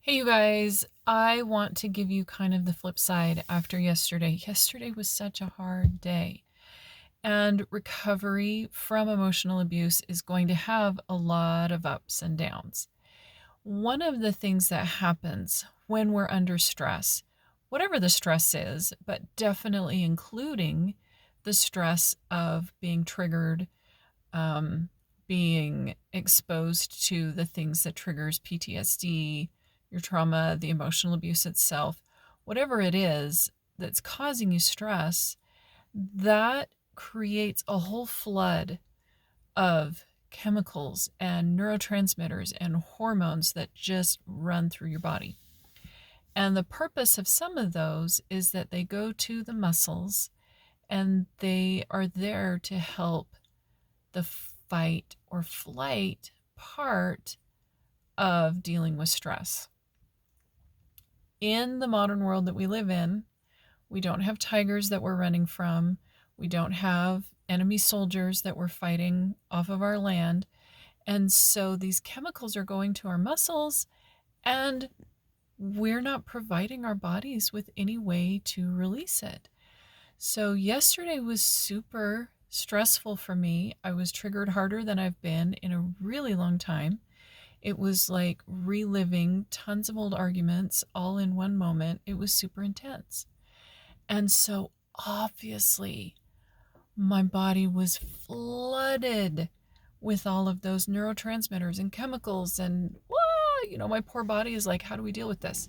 Hey, you guys, I want to give you kind of the flip side after yesterday. Yesterday was such a hard day, and recovery from emotional abuse is going to have a lot of ups and downs. One of the things that happens when we're under stress, whatever the stress is, but definitely including the stress of being triggered, um, being exposed to the things that triggers PTSD, your trauma, the emotional abuse itself, whatever it is that's causing you stress, that creates a whole flood of chemicals and neurotransmitters and hormones that just run through your body. And the purpose of some of those is that they go to the muscles and they are there to help the fight or flight part of dealing with stress. In the modern world that we live in, we don't have tigers that we're running from. We don't have enemy soldiers that we're fighting off of our land. And so these chemicals are going to our muscles, and we're not providing our bodies with any way to release it. So yesterday was super stressful for me. I was triggered harder than I've been in a really long time. It was like reliving tons of old arguments all in one moment. It was super intense. And so obviously, my body was flooded with all of those neurotransmitters and chemicals. And, my poor body is like, how do we deal with this?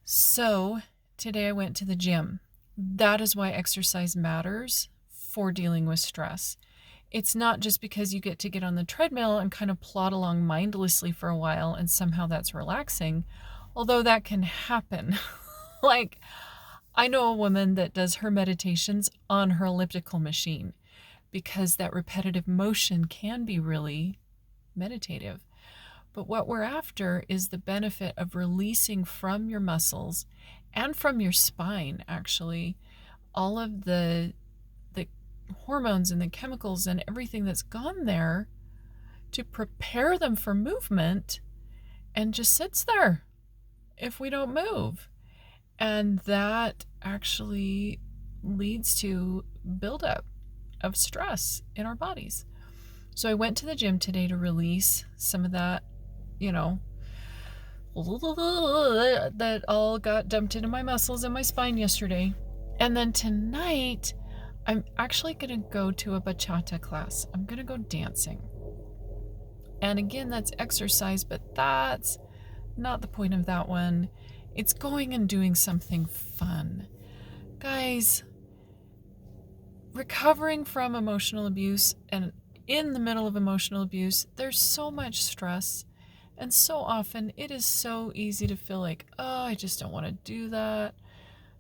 So today I went to the gym. That is why exercise matters for dealing with stress. It's not just because you get to get on the treadmill and kind of plod along mindlessly for a while and somehow that's relaxing, although that can happen. Like, I know a woman that does her meditations on her elliptical machine because that repetitive motion can be really meditative. But what we're after is the benefit of releasing from your muscles and from your spine, actually, all of the hormones and the chemicals and everything that's gone there to prepare them for movement and just sits there if we don't move. And that actually leads to buildup of stress in our bodies. So I went to the gym today to release some of that, that all got dumped into my muscles and my spine yesterday. And then tonight, I'm actually going to go to a bachata class. I'm going to go dancing. And again, that's exercise, but that's not the point of that one. It's going and doing something fun. Guys, recovering from emotional abuse and in the middle of emotional abuse, there's so much stress. And so often it is so easy to feel like, oh, I just don't want to do that.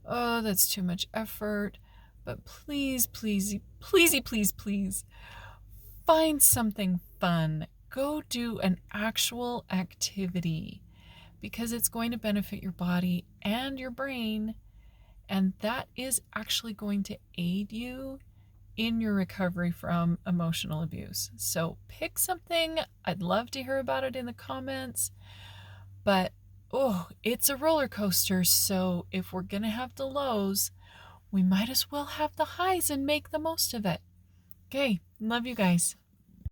Oh, that's too much effort. But please, please, please, please, please, find something fun. Go do an actual activity because it's going to benefit your body and your brain. And that is actually going to aid you in your recovery from emotional abuse. So pick something. I'd love to hear about it in the comments. But, it's a roller coaster. So if we're going to have the lows, we might as well have the highs and make the most of it. Okay, love you guys.